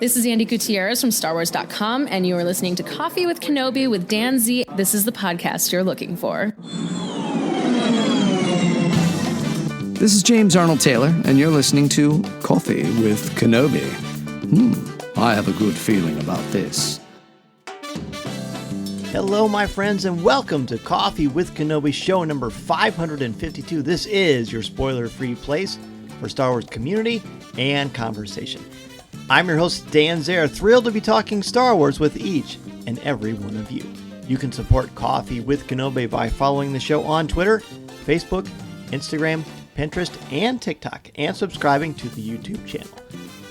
This is Andy Gutierrez from StarWars.com, and you are listening to Coffee with Kenobi with Dan Zehr. This is the podcast you're looking for. This is James Arnold Taylor, and you're listening to Coffee with Kenobi. I have a good feeling about this. Hello, my friends, and welcome to Coffee with Kenobi, show number 552. This is your spoiler-free place for Star Wars community and conversation. I'm your host, Dan Zehr, thrilled to be talking Star Wars with each and every one of you. You can support Coffee with Kenobi by following the show on Twitter, Facebook, Instagram, Pinterest, and TikTok, and subscribing to the YouTube channel.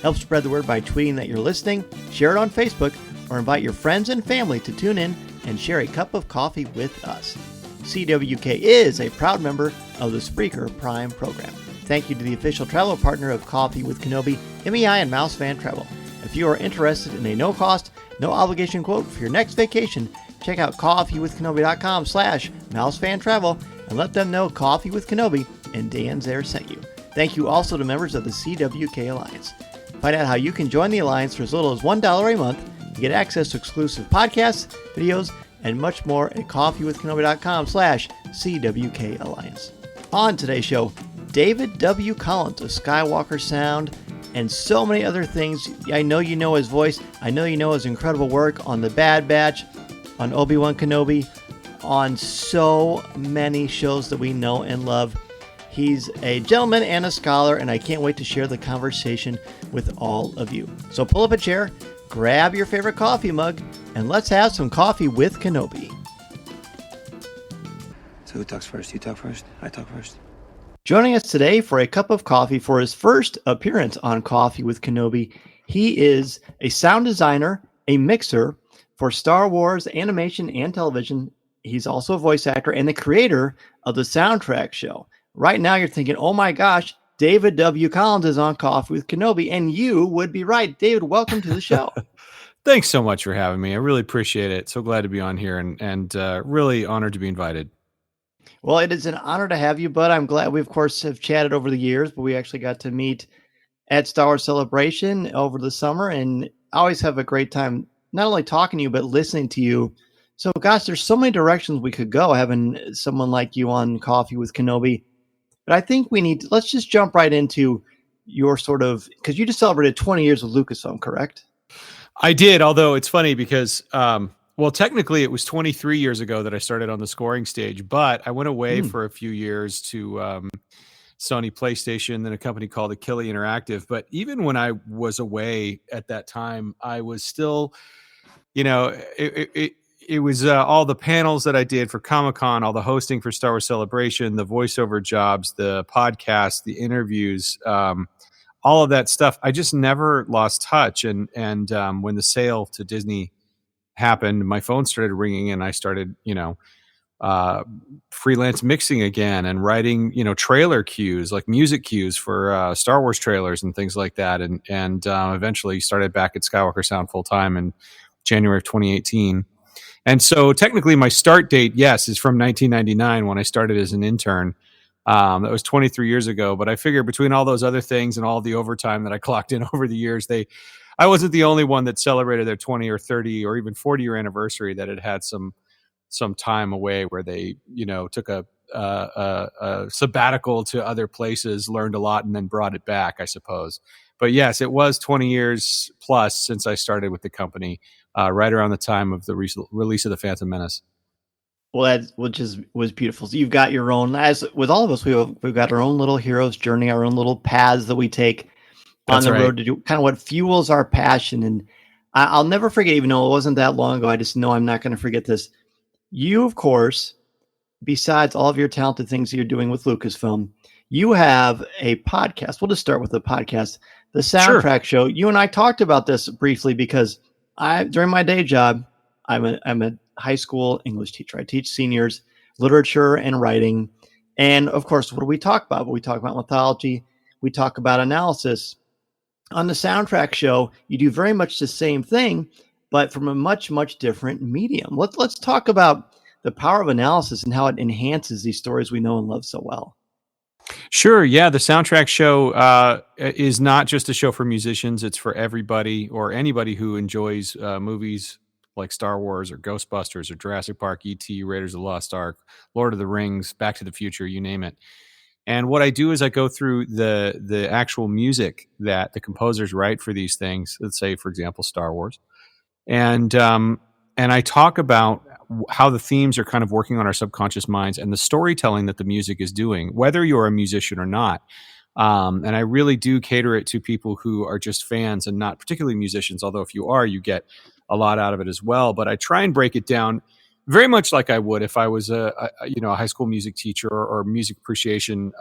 Help spread the word by tweeting that you're listening, share it on Facebook, or invite your friends and family to tune in and share a cup of coffee with us. CWK is a proud member of the Spreaker Prime program. Thank you to the official travel partner of Coffee with Kenobi, MEI and Mouse Fan Travel. If you are interested in a no-cost, no-obligation quote for your next vacation, check out coffeewithkenobi.com/mousefantravel and let them know Coffee with Kenobi and Dan Zehr sent you. Thank you also to members of the CWK Alliance. Find out how you can join the Alliance for as little as $1 a month to get access to exclusive podcasts, videos, and much more at coffeewithkenobi.com/CWK Alliance. On today's show, David W. Collins of Skywalker Sound, and so many other things. I know you know his voice. I know you know his incredible work on The Bad Batch, on Obi-Wan Kenobi, on so many shows that we know and love. He's a gentleman and a scholar, and I can't wait to share the conversation with all of you. So pull up a chair, grab your favorite coffee mug, and let's have some coffee with Kenobi. So who talks first? You talk first? I talk first. Joining us today for a cup of coffee for his first appearance on Coffee with Kenobi, he is a sound designer, a mixer for Star Wars animation and television. He's also a voice actor and the creator of the soundtrack show. Right now you're thinking, oh my gosh, David W. Collins is on Coffee with Kenobi, and you would be right. David, welcome to the show. Thanks so much for having me. I really appreciate it. So glad to be on here and really honored to be invited. Well, it is an honor to have you, bud. I'm glad we, of course, have chatted over the years, but we actually got to meet at Star Wars Celebration over the summer, and I always have a great time not only talking to you, but listening to you. So, gosh, there's so many directions we could go having someone like you on Coffee with Kenobi. But I think let's just jump right into your sort of, because you just celebrated 20 years with Lucasfilm, correct? I did, although it's funny because, well, technically it was 23 years ago that I started on the scoring stage, but I went away for a few years to Sony PlayStation, then a company called Achille Interactive. But even when I was away at that time, I was still, it was all the panels that I did for Comic-Con, all the hosting for Star Wars Celebration, the voiceover jobs, the podcasts, the interviews, all of that stuff. I just never lost touch. And when the sale to Disney happened, my phone started ringing and I started, freelance mixing again and writing, trailer cues, like music cues for Star Wars trailers and things like that. And eventually started back at Skywalker Sound full time in January of 2018. And so technically my start date, yes, is from 1999 when I started as an intern. That was 23 years ago. But I figure between all those other things and all the overtime that I clocked in over the years, I wasn't the only one that celebrated their 20 or 30 or even 40-year anniversary that had some time away where they, took a sabbatical to other places, learned a lot, and then brought it back, I suppose. But yes, it was 20 years plus since I started with the company, right around the time of the release of The Phantom Menace. Well, was beautiful. So you've got your own, as with all of us, we've got our own little hero's journey, our own little paths that we take on the road to do kind of what fuels our passion. And I'll never forget, even though it wasn't that long ago, I just know I'm not going to forget this. You, of course, besides all of your talented things that you're doing with Lucasfilm, you have a podcast. We'll just start with the podcast, the soundtrack show. You and I talked about this briefly because during my day job, I'm a high school English teacher. I teach seniors literature and writing. And of course, what do we talk about? We talk about mythology. We talk about analysis. On the soundtrack show, you do very much the same thing, but from a much, much different medium. Let's talk about the power of analysis and how it enhances these stories we know and love so well. Sure. Yeah. The soundtrack show is not just a show for musicians. It's for everybody or anybody who enjoys movies like Star Wars or Ghostbusters or Jurassic Park, E.T., Raiders of the Lost Ark, Lord of the Rings, Back to the Future, you name it. And what I do is I go through the actual music that the composers write for these things. Let's say, for example, Star Wars, and I talk about how the themes are kind of working on our subconscious minds and the storytelling that the music is doing, whether you're a musician or not. And I really do cater it to people who are just fans and not particularly musicians. Although if you are, you get a lot out of it as well. But I try and break it down very much like I would if I was a high school music teacher or music appreciation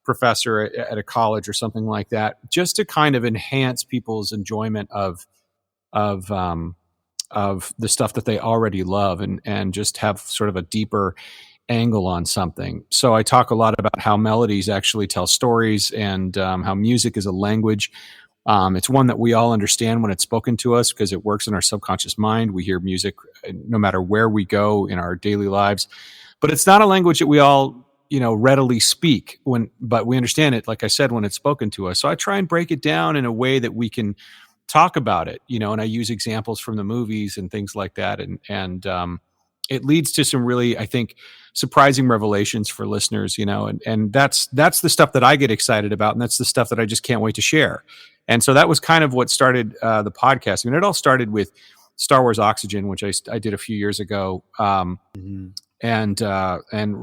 professor at a college or something like that, just to kind of enhance people's enjoyment of the stuff that they already love and just have sort of a deeper angle on something. So I talk a lot about how melodies actually tell stories and how music is a language. It's one that we all understand when it's spoken to us because it works in our subconscious mind. We hear music no matter where we go in our daily lives, but it's not a language that we all, readily speak but we understand it, like I said, when it's spoken to us. So I try and break it down in a way that we can talk about it, and I use examples from the movies and things like that. And it leads to some really, I think, surprising revelations for listeners, and that's the stuff that I get excited about. And that's the stuff that I just can't wait to share. And so that was kind of what started the podcast. I mean, it all started with Star Wars Oxygen, which I did a few years ago. And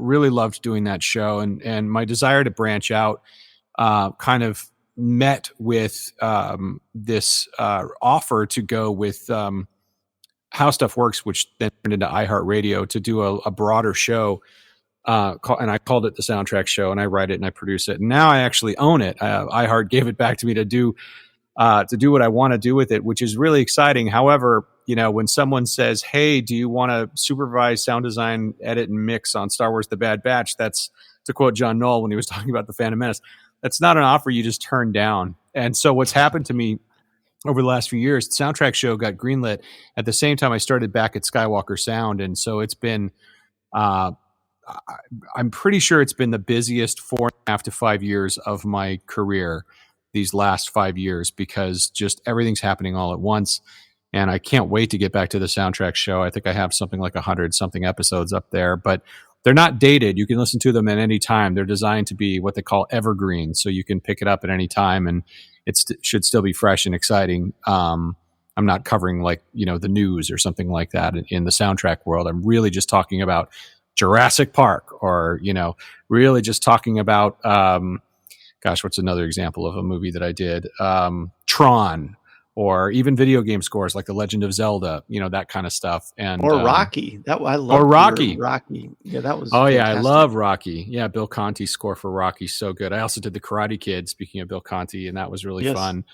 really loved doing that show. And my desire to branch out kind of met with this offer to go with How Stuff Works, which then turned into iHeartRadio, to do a broader show. And I called it the Soundtrack Show, and I write it and I produce it. And now I actually own it. iHeart gave it back to me to do what I want to do with it, which is really exciting. However, when someone says, "Hey, do you want to supervise sound design, edit, and mix on Star Wars: The Bad Batch?" That's, to quote John Knoll when he was talking about The Phantom Menace, that's not an offer you just turn down. And so what's happened to me over the last few years, the Soundtrack Show got greenlit at the same time I started back at Skywalker Sound. And so it's been, I'm pretty sure it's been the busiest 4.5 to 5 years of my career, these last 5 years, because just everything's happening all at once. And I can't wait to get back to the Soundtrack Show. I think I have something like 100 something episodes up there, but they're not dated. You can listen to them at any time. They're designed to be what they call evergreen. So you can pick it up at any time and it should still be fresh and exciting. I'm not covering the news or something like that in the soundtrack world. I'm really just talking about Jurassic Park or, really just talking about, what's another example of a movie that I did? Tron, or even video game scores like The Legend of Zelda, that kind of stuff. Or Rocky. I love Rocky. Yeah, that was fantastic. Yeah, I love Rocky. Yeah, Bill Conti's score for Rocky, so good. I also did The Karate Kid, speaking of Bill Conti, and that was really fun.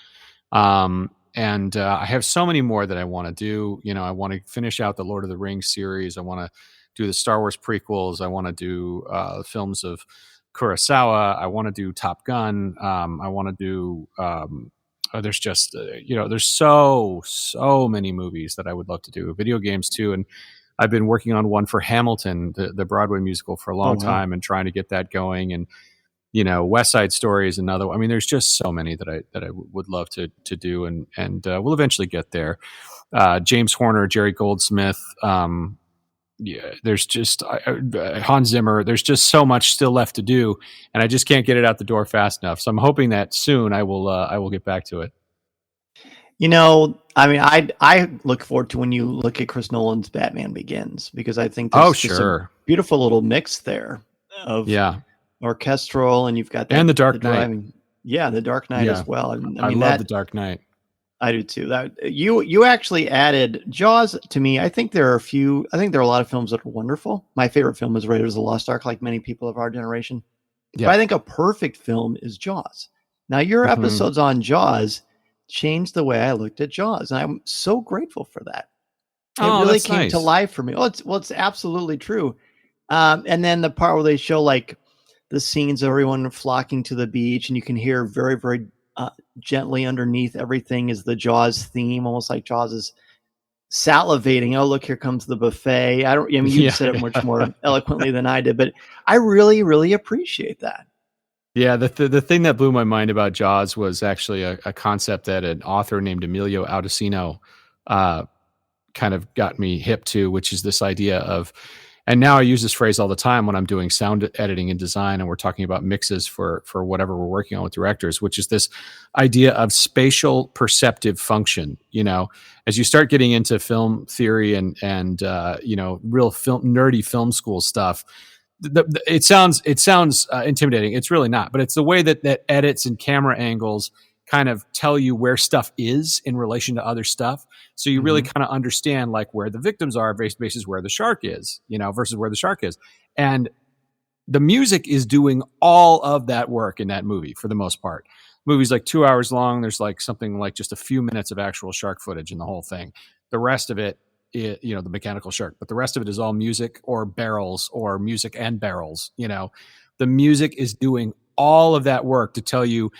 And I have so many more that I want to do. I want to finish out the Lord of the Rings series. I want to do the Star Wars prequels. I want to do films of Kurosawa. I want to do Top Gun. I want to do... there's just, there's so many movies that I would love to do, video games too. And I've been working on one for Hamilton, the Broadway musical, for a long time, and trying to get that going. And, West Side Story is another one. I mean, there's just so many that I would love to do. And we'll eventually get there. James Horner, Jerry Goldsmith, there's just Hans Zimmer. There's just so much still left to do, and I just can't get it out the door fast enough. So I'm hoping that soon I will get back to it. I look forward to when you look at Chris Nolan's Batman Begins, because I think there's just a beautiful little mix there of orchestral, and you've got that, and the Dark Knight. The Dark Knight as well. I love the Dark Knight. I do too. That you actually added Jaws to me. I think there are a lot of films that are wonderful. My favorite film is Raiders of the Lost Ark, like many people of our generation. Yeah. But I think a perfect film is Jaws. Now, your episodes on Jaws changed the way I looked at Jaws, and I'm so grateful for that. It really came to life for me. It's absolutely true. And then the part where they show like the scenes of everyone flocking to the beach, and you can hear very, very gently underneath everything is the Jaws theme, almost like Jaws is salivating. Oh, look, here comes the buffet. You said it much more eloquently than I did, but I really, really appreciate that. Yeah, the thing that blew my mind about Jaws was actually a concept that an author named Emilio Audicino uh, kind of got me hip to, which is this idea of, and now I use this phrase all the time when I'm doing sound editing and design, and we're talking about mixes for whatever we're working on with directors, which is this idea of spatial perceptive function. As you start getting into film theory and real nerdy film school stuff, it sounds intimidating. It's really not, but it's the way that edits and camera angles kind of tell you where stuff is in relation to other stuff. So you really kind of understand like where the victims are versus where the shark is, versus where the shark is. And the music is doing all of that work in that movie for the most part. The movie's like 2 hours long. There's like something like just a few minutes of actual shark footage in the whole thing. The rest of it, the mechanical shark, but the rest of it is all music or barrels or music and barrels. The music is doing all of that work to tell you,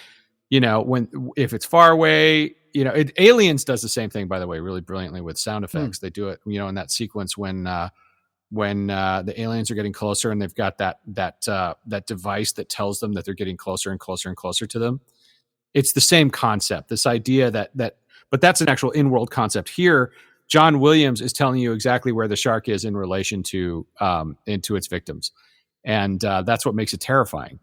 if it's far away, Aliens does the same thing, by the way, really brilliantly with sound effects. They do it, in that sequence when the aliens are getting closer and they've got that device that tells them that they're getting closer and closer and closer to them. It's the same concept, this idea but that's an actual in-world concept. Here, John Williams is telling you exactly where the shark is in relation to into its victims. And that's what makes it terrifying.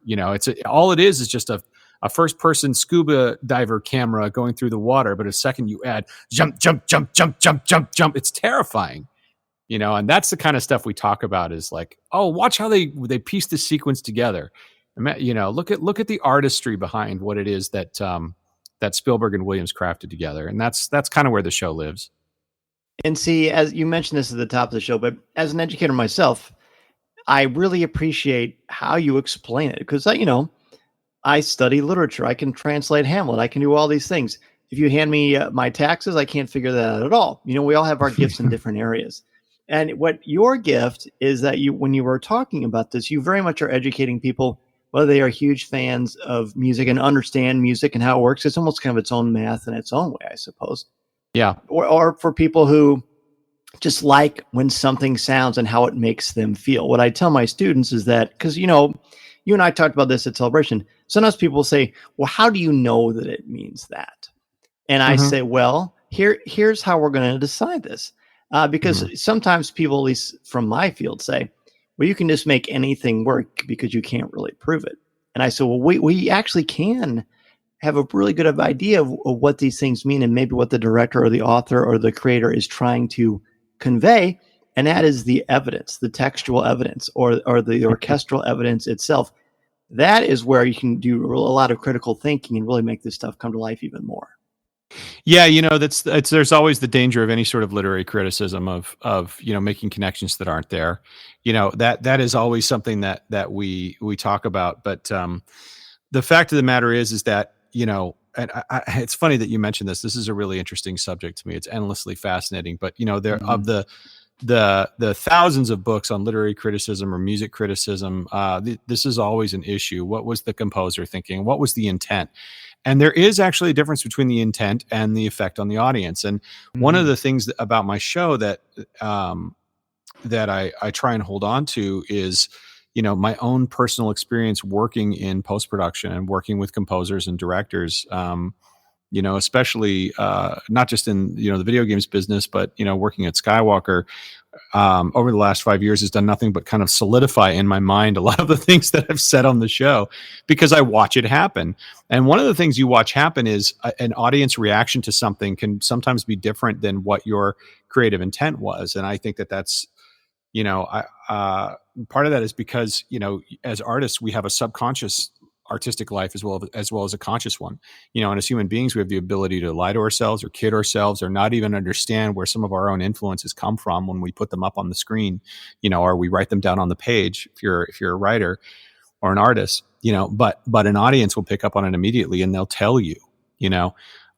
All it is just a first-person scuba diver camera going through the water, but a second you add jump, jump, jump, jump, jump, jump, jump. It's terrifying, and that's the kind of stuff we talk about is like, oh, watch how they piece the sequence together. Look at the artistry behind what it is that Spielberg and Williams crafted together, and that's kind of where the show lives. And see, as you mentioned this at the top of the show, but as an educator myself, I really appreciate how you explain it because, I study literature. I can translate Hamlet. I can do all these things. If you hand me my taxes, I can't figure that out at all. We all have our gifts in different areas. And what your gift is that when you were talking about this, you very much are educating people, whether they are huge fans of music and understand music and how it works. It's almost kind of its own math in its own way, I suppose. Yeah. Or for people who just like when something sounds and how it makes them feel. What I tell my students is that, because, you and I talked about this at Celebration. Sometimes people say, well, how do you know that it means that? And I say, well, here's how we're going to decide this. Because sometimes people, at least from my field, say, well, you can just make anything work because you can't really prove it. And I said, well, we actually can have a really good idea of what these things mean and maybe what the director or the author or the creator is trying to convey. And that is the evidence, the textual evidence or the orchestral evidence itself. That is where you can do a lot of critical thinking and really make this stuff come to life even more. Yeah, there's always the danger of any sort of literary criticism of making connections that aren't there. That is always something that we talk about. But the fact of the matter is that and it's funny that you mentioned this. This is a really interesting subject to me. It's endlessly fascinating. But there of the thousands of books on literary criticism or music criticism, this is always an issue. What was the composer thinking? What was the intent? And there is actually a difference between the intent and the effect on the audience. And one of the things about my show that I try and hold on to is, my own personal experience working in post-production and working with composers and directors, especially not just in, the video games business, but, working at Skywalker over the last 5 years has done nothing but kind of solidify in my mind a lot of the things that I've said on the show because I watch it happen. And one of the things you watch happen is an audience reaction to something can sometimes be different than what your creative intent was. And I think that's, part of that is because, as artists, we have a subconscious artistic life as well as a conscious one, and as human beings, we have the ability to lie to ourselves or kid ourselves or not even understand where some of our own influences come from when we put them up on the screen, or we write them down on the page. If you're a writer or an artist, but an audience will pick up on it immediately and they'll tell you,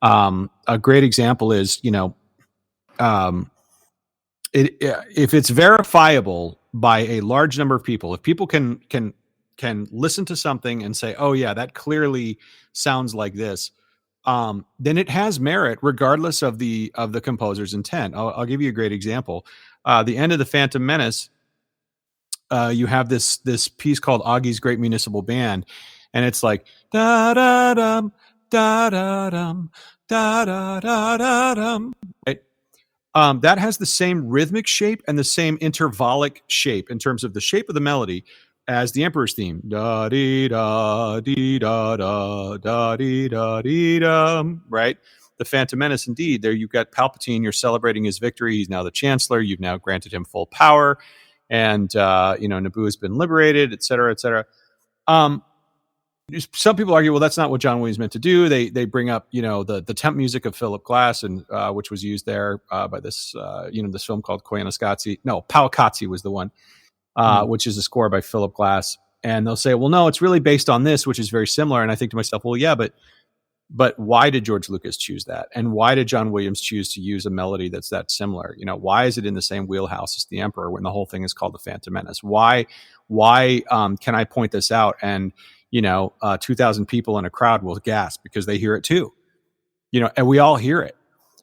a great example is, if it's verifiable by a large number of people, if people can listen to something and say, oh yeah, that clearly sounds like this, then it has merit regardless of the composer's intent. I'll give you a great example. The end of The Phantom Menace, you have this piece called Augie's Great Municipal Band, and it's like da da dum da da dum da da da da dum. Right? That has the same rhythmic shape and the same intervallic shape in terms of the shape of the melody as the Emperor's theme. Da dee da dee da da da dee da dee dum. Right? The Phantom Menace, indeed. There you've got Palpatine. You're celebrating his victory. He's now the Chancellor. You've now granted him full power, and Naboo has been liberated, et cetera, et cetera. Some people argue, well, that's not what John Williams meant to do. They bring up, the temp music of Philip Glass, and which was used there by this, this film called Koyaanisqatsi. No, Powakatsi was the one, which is a score by Philip Glass. And they'll say, well, no, it's really based on this, which is very similar. And I think to myself, well, yeah, but why did George Lucas choose that? And why did John Williams choose to use a melody that's that similar? Why is it in the same wheelhouse as the Emperor when the whole thing is called the Phantom Menace? Why can I point this out? And 2,000 people in a crowd will gasp because they hear it too, and we all hear it.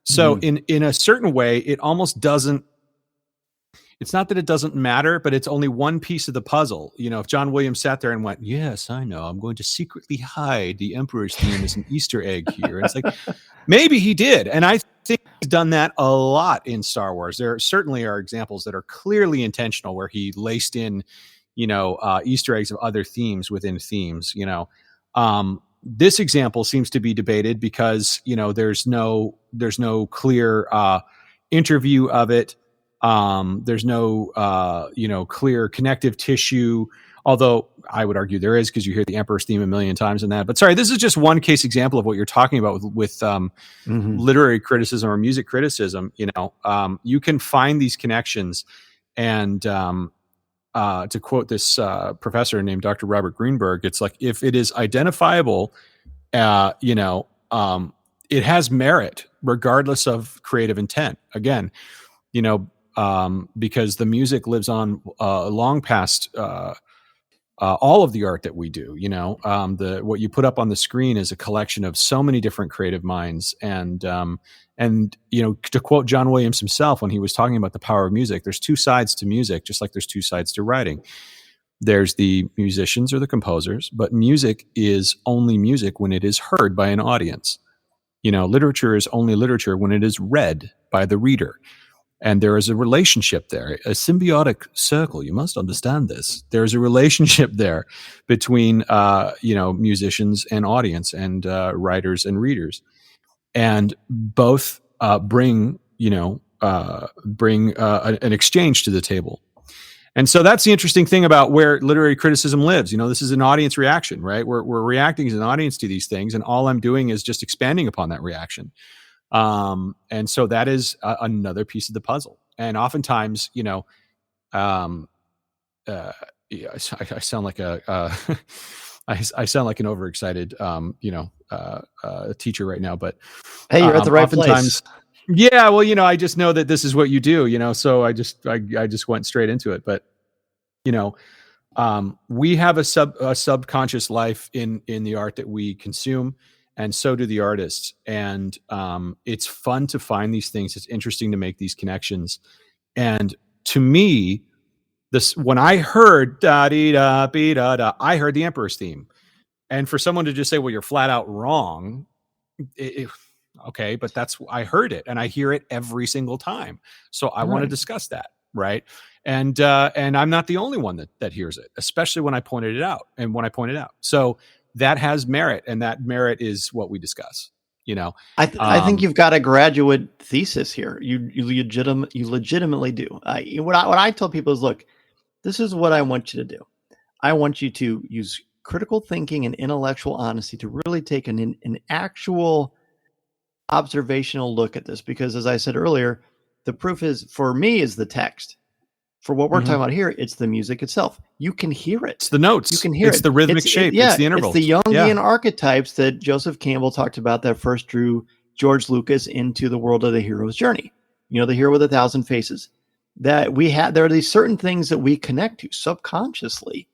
So in a certain way, it almost doesn't, it's not that it doesn't matter, but it's only one piece of the puzzle. If John Williams sat there and went, yes, I know, I'm going to secretly hide the Emperor's theme as an Easter egg here. And it's like, maybe he did. And I think he's done that a lot in Star Wars. There certainly are examples that are clearly intentional where he laced in, Easter eggs of other themes within themes. This example seems to be debated because there's no clear interview of it. There's no clear connective tissue, although I would argue there is, because you hear the Emperor's theme a million times in that. But sorry, this is just one case example of what you're talking about with literary criticism or music criticism. You can find these connections, and to quote this professor named Dr. Robert Greenberg, it's like, if it is identifiable, it has merit regardless of creative intent. Again, because the music lives on long past all of the art that we do. What you put up on the screen is a collection of so many different creative minds, and to quote John Williams himself when he was talking about the power of music, there's two sides to music, just like there's two sides to writing. There's the musicians or the composers, but music is only music when it is heard by an audience. Literature is only literature when it is read by the reader. And there is a relationship there, a symbiotic circle. You must understand this. There is a relationship there between, musicians and audience, and writers and readers, and both bring an exchange to the table. And so that's the interesting thing about where literary criticism lives. This is an audience reaction, right? We're reacting as an audience to these things, and all I'm doing is just expanding upon that reaction. And so that is another piece of the puzzle. And oftentimes, I sound like I sound like an overexcited, teacher right now, but hey, you're at the right place. Yeah. Well, I just know that this is what you do, so I just went straight into it. But, we have a subconscious life in the art that we consume. And so do the artists. And it's fun to find these things. It's interesting to make these connections. And to me, when I heard da dee da be da da, I heard the Emperor's theme. And for someone to just say, "Well, you're flat out wrong," okay, but I heard it, and I hear it every single time. So I want to discuss that, right? And I'm not the only one that hears it, especially when I pointed it out. So that has merit, and that merit is what we discuss. I think you've got a graduate thesis here. You legitimately do. What I tell people is, look, this is what I want you to do. I want you to use critical thinking and intellectual honesty to really take an actual observational look at this, because as I said earlier, the proof for me is the text. For what we're talking about here, it's the music itself. You can hear it. It's the notes. You can hear it's the rhythmic shape. It's the intervals. It's the Jungian archetypes that Joseph Campbell talked about that first drew George Lucas into the world of the hero's journey. The hero with 1,000 faces. That there are these certain things that we connect to subconsciously.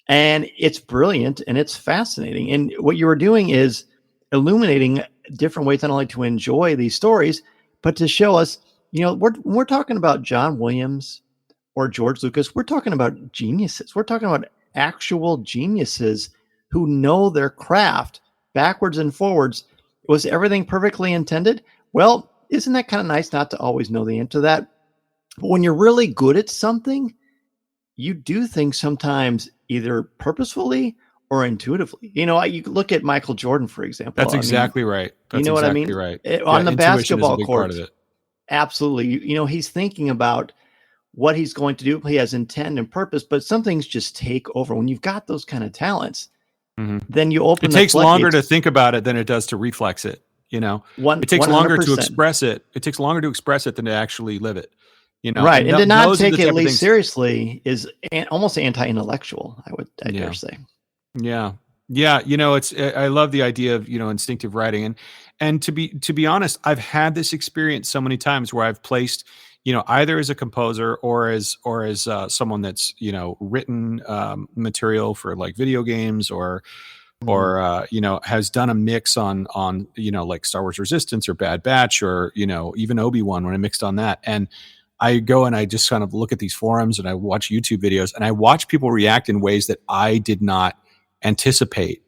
And it's brilliant and it's fascinating. And what you were doing is illuminating different ways not only to enjoy these stories, but to show us, we're talking about John Williams or George Lucas. We're talking about geniuses. We're talking about actual geniuses who know their craft backwards and forwards. Was everything perfectly intended? Well, isn't that kind of nice not to always know the answer to that? But when you're really good at something, you do things sometimes either purposefully or intuitively. You look at Michael Jordan, for example. That's exactly right. That's what I mean? exactly right. On the basketball court, part of it. absolutely. He's thinking about what he's going to do. He has intent and purpose, but some things just take over. When you've got those kind of talents, then you open. It takes longer to think about it than it does to reflex it. It takes longer to express it. It takes longer to express it than to actually live it. Right, and to not take it at least seriously is almost anti-intellectual. I dare say. Yeah. I love the idea of instinctive writing, and to be honest, I've had this experience so many times where I've placed either as a composer or as someone that's written material for like video games or has done a mix on like Star Wars Resistance or Bad Batch or even Obi-Wan when I mixed on that. And I go and I just kind of look at these forums and I watch YouTube videos and I watch people react in ways that I did not anticipate.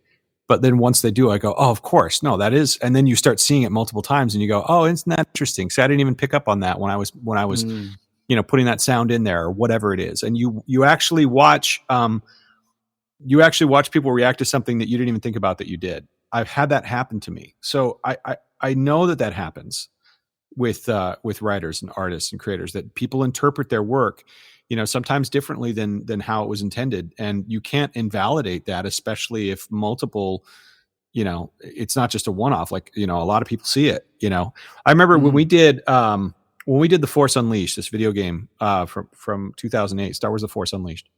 But then once they do, I go, oh, of course. No, that is. And then you start seeing it multiple times and you go, oh, isn't that interesting? So I didn't even pick up on that when I was putting that sound in there or whatever it is. And you actually watch people react to something that you didn't even think about that you did. I've had that happen to me. So I know that happens with writers and artists and creators, that people interpret their work, sometimes differently than how it was intended. And you can't invalidate that, especially if multiple, it's not just a one-off, like, a lot of people see it, I remember when we did The Force Unleashed, this video game, from 2008, Star Wars: The Force Unleashed.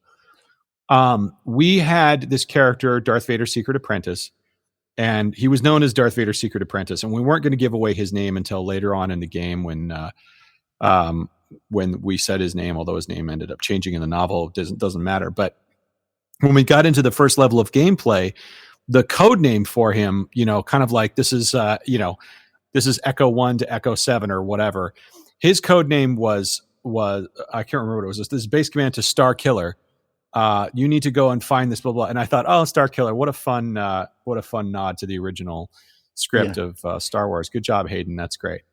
We had this character, Darth Vader's secret apprentice, and he was known as Darth Vader's secret apprentice. And we weren't going to give away his name until later on in the game when we said his name, although his name ended up changing in the novel. It doesn't matter. But when we got into the first level of gameplay, the code name for him, kind of like this is Echo 1 to Echo 7 or whatever. His code name was I can't remember what it was. This is base command to Star Killer. You need to go and find this blah blah. And I thought, oh, Star Killer, what a fun nod to the original script of Star Wars. Good job, Hayden. That's great.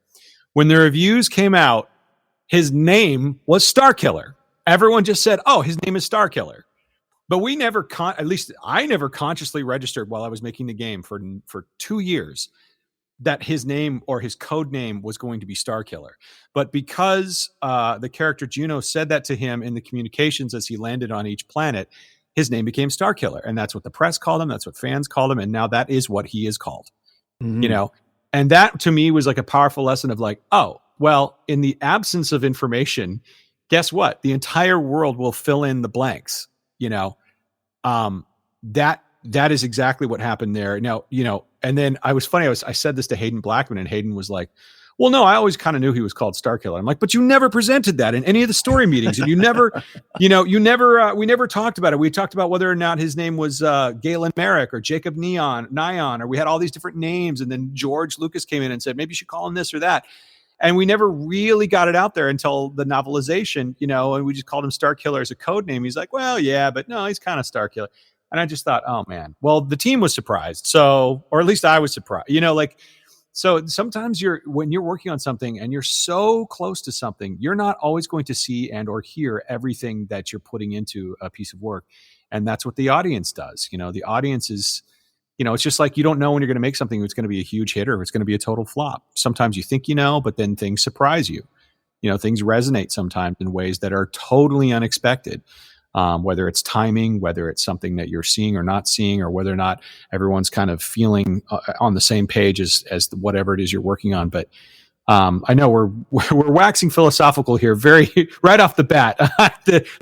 When the reviews came out, his name was Star Killer. Everyone just said, oh, his name is Star Killer. But we never, at least I never consciously registered while I was making the game for 2 years that his name or his code name was going to be Star Killer. But because the character Juno said that to him in the communications as he landed on each planet, his name became Star Killer. And that's what the press called him. That's what fans called him. And now that is what he is called, and that to me was like a powerful lesson of like, oh, well, in the absence of information, guess what? The entire world will fill in the blanks, that is exactly what happened there. Now, and then I said this to Hayden Blackman, and Hayden was like, well, no, I always kind of knew he was called Star Killer. I'm like, but you never presented that in any of the story meetings. And we never talked about it. We talked about whether or not his name was Galen Merrick or Jacob Nyan, or we had all these different names. And then George Lucas came in and said, maybe you should call him this or that. And we never really got it out there until the novelization, and we just called him Star Killer as a code name. He's like, well, yeah, but no, he's kind of Star Killer. And I just thought, oh man, well, the team was surprised. So, or at least I was surprised, so sometimes when you're working on something and you're so close to something, you're not always going to see and or hear everything that you're putting into a piece of work. And that's what the audience does. The audience is, it's just like you don't know when you're going to make something that's going to be a huge hit or it's going to be a total flop. Sometimes you think but then things surprise you. Things resonate sometimes in ways that are totally unexpected. Whether it's timing, whether it's something that you're seeing or not seeing, or whether or not everyone's kind of feeling on the same page as whatever it is you're working on. But I know we're waxing philosophical here, very right off the bat.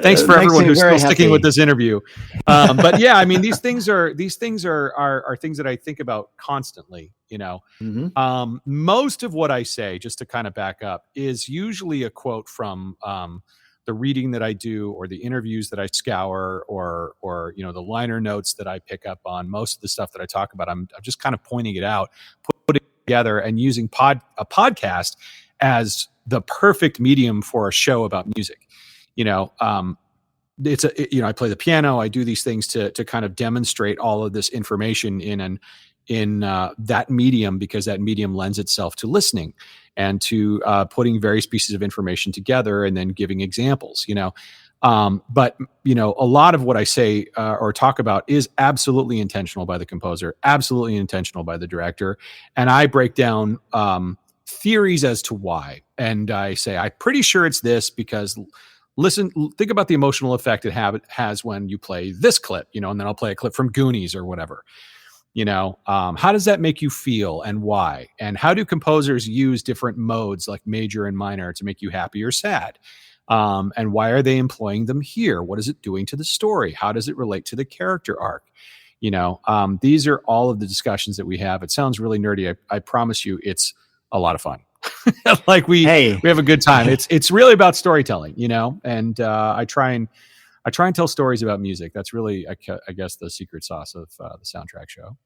Thanks for everyone who's still sticking with this interview. But yeah, I mean, these things are things that I think about constantly. Most of what I say, just to kind of back up, is usually a quote from the reading that I do, or the interviews that I scour, or the liner notes that I pick up on. Most of the stuff that I talk about, I'm just kind of pointing it out, putting it together, and using a podcast as the perfect medium for a show about music. I play the piano. I do these things to kind of demonstrate all of this information in that medium, because that medium lends itself to listening and to putting various pieces of information together and then giving examples. But a lot of what I say or talk about is absolutely intentional by the composer, absolutely intentional by the director, and I break down theories as to why. And I say, I'm pretty sure it's this because think about the emotional effect it has when you play this clip, and then I'll play a clip from Goonies or whatever. How does that make you feel and why? And how do composers use different modes like major and minor to make you happy or sad? And why are they employing them here? What is it doing to the story? How does it relate to the character arc? These are all of the discussions that we have. It sounds really nerdy. I promise you it's a lot of fun. Like we have a good time. It's really about storytelling, and I try and tell stories about music. That's really, I guess, the secret sauce of the soundtrack show.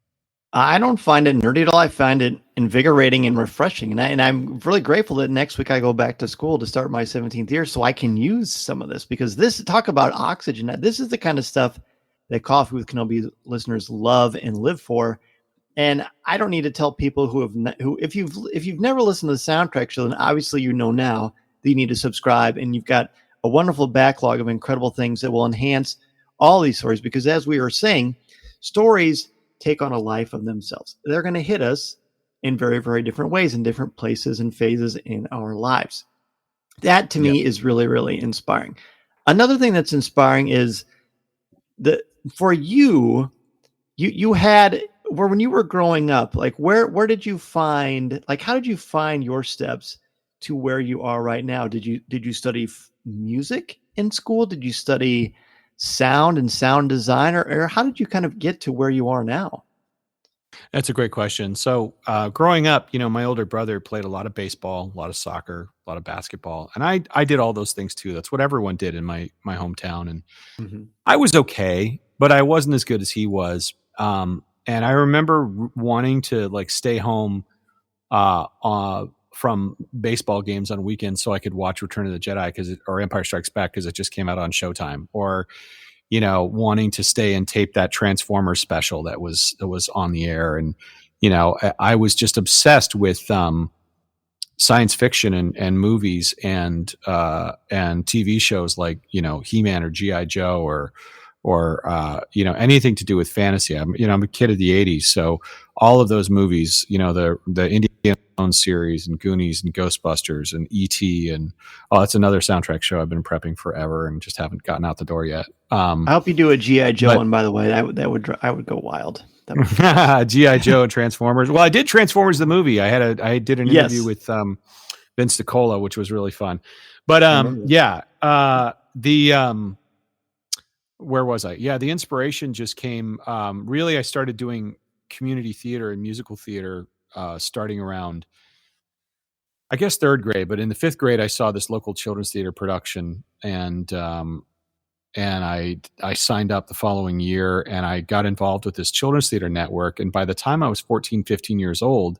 I don't find it nerdy at all. I find it invigorating and refreshing. And I'm really grateful that next week I go back to school to start my 17th year so I can use some of this, because talk about oxygen. This is the kind of stuff that Coffee with Kenobi listeners love and live for. And I don't need to tell people if you've never listened to the soundtrack show, then obviously now that you need to subscribe, and you've got a wonderful backlog of incredible things that will enhance all these stories. Because as we were saying, stories take on a life of themselves. They're going to hit us in very, very different ways in different places and phases in our lives. That to me is really, really inspiring. Another thing that's inspiring is that for you had, where when you were growing up, like where did you find, like how did you find your steps to where you are right now? Did you study music in school? Did you study sound and sound design, or how did you kind of get to where you are now? That's a great question. So growing up, my older brother played a lot of baseball, a lot of soccer, a lot of basketball. And I did all those things too. That's what everyone did in my hometown. And I was okay, but I wasn't as good as he was. And I remember wanting to stay home from baseball games on weekends so I could watch Return of the Jedi or Empire Strikes Back because it just came out on Showtime, or wanting to stay and tape that Transformers special that was on the air. And I was just obsessed with science fiction and movies and TV shows like He-Man or G.I. Joe or anything to do with fantasy. I'm a kid of the 80s, so all of those movies, the Indiana Jones series and Goonies and Ghostbusters and E.T. and that's another soundtrack show I've been prepping forever and just haven't gotten out the door yet. I hope you do a G.I. Joe one, by the way. I would go wild. G.I. Joe and Transformers. Well, I did Transformers the movie. I did an interview with Vince DiCola, which was really fun. But where was I? Yeah, the inspiration just came. Really, I started doing community theater and musical theater starting around, I guess, third grade. But in the fifth grade, I saw this local children's theater production, and I signed up the following year, and I got involved with this children's theater network. And by the time I was 14, 15 years old,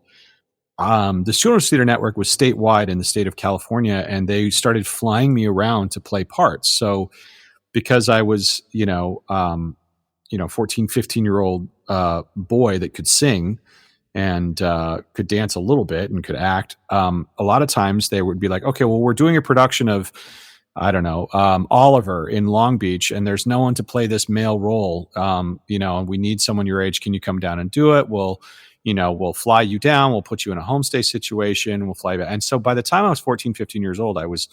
this children's theater network was statewide in the state of California, and they started flying me around to play parts. So because I was, 14, 15-year-old boy that could sing and could dance a little bit and could act, a lot of times they would be like, okay, well, we're doing a production of, I don't know, Oliver in Long Beach, and there's no one to play this male role, and we need someone your age. Can you come down and do it? We'll fly you down. We'll put you in a homestay situation. We'll fly you back. And so by the time I was 14, 15 years old, I was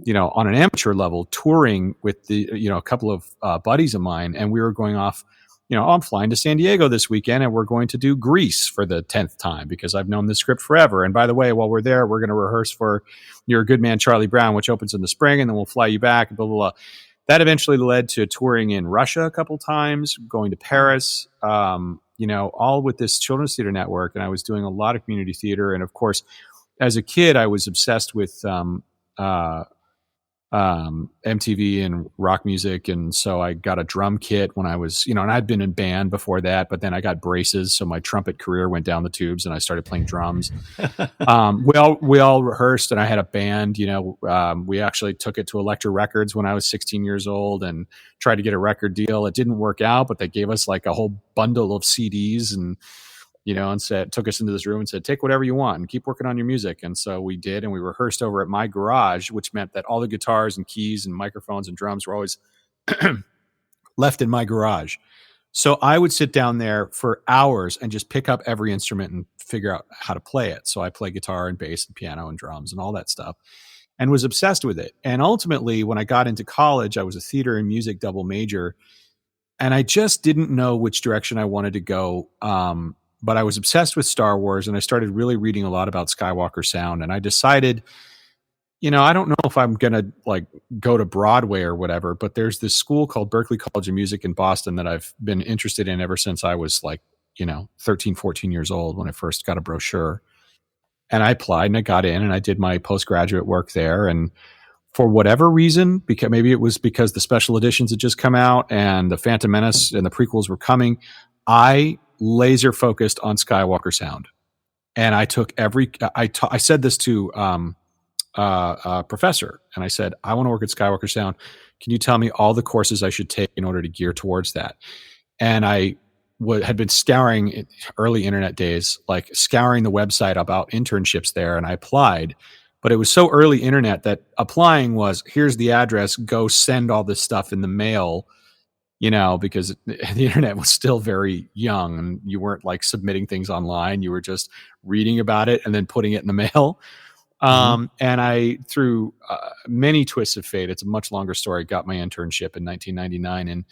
on an amateur level touring with a couple of buddies of mine, and we were going off, I'm flying to San Diego this weekend and we're going to do Grease for the 10th time because I've known this script forever. And by the way, while we're there, we're going to rehearse for You're a Good Man, Charlie Brown, which opens in the spring, and then we'll fly you back, blah, blah, blah. That eventually led to touring in Russia a couple times, going to Paris, all with this children's theater network. And I was doing a lot of community theater. And of course, as a kid, I was obsessed with MTV and rock music. And so I got a drum kit when I was, and I'd been in band before that, but then I got braces. So my trumpet career went down the tubes and I started playing drums. We all rehearsed and I had a band, we actually took it to Elektra Records when I was 16 years old and tried to get a record deal. It didn't work out, but they gave us like a whole bundle of CDs and took us into this room and said, take whatever you want and keep working on your music. And so we did, and we rehearsed over at my garage, which meant that all the guitars and keys and microphones and drums were always left in my garage. So I would sit down there for hours and just pick up every instrument and figure out how to play it. So I play guitar and bass and piano and drums and all that stuff and was obsessed with it. And ultimately, when I got into college, I was a theater and music double major, and I just didn't know which direction I wanted to go. But I was obsessed with Star Wars, and I started really reading a lot about Skywalker Sound. And I decided, I don't know if I'm going to like go to Broadway or whatever, but there's this school called Berklee College of Music in Boston that I've been interested in ever since I was like, 13, 14 years old when I first got a brochure. And I applied and I got in and I did my postgraduate work there. And for whatever reason, because maybe it was because the special editions had just come out and the Phantom Menace and the prequels were coming, I laser focused on Skywalker Sound. And I took I said this to a professor, and I said, I want to work at Skywalker Sound. Can you tell me all the courses I should take in order to gear towards that? And I had been scouring early internet days, like scouring the website about internships there, and I applied. But it was so early internet that applying was, here's the address, go send all this stuff in the mail, because the internet was still very young and you weren't like submitting things online. You were just reading about it and then putting it in the mail. And I, through many twists of fate, it's a much longer story, got my internship in 1999 and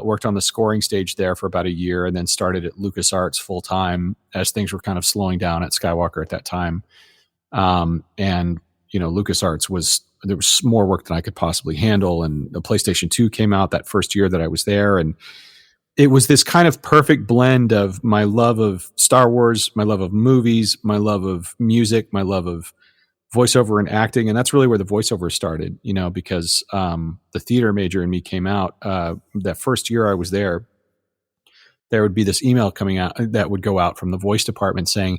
worked on the scoring stage there for about a year, and then started at LucasArts full time as things were kind of slowing down at Skywalker at that time. LucasArts there was more work than I could possibly handle. And the PlayStation 2 came out that first year that I was there. And it was this kind of perfect blend of my love of Star Wars, my love of movies, my love of music, my love of voiceover and acting. And that's really where the voiceover started, because the theater major in me came out. That first year I was there would be this email coming out that would go out from the voice department saying,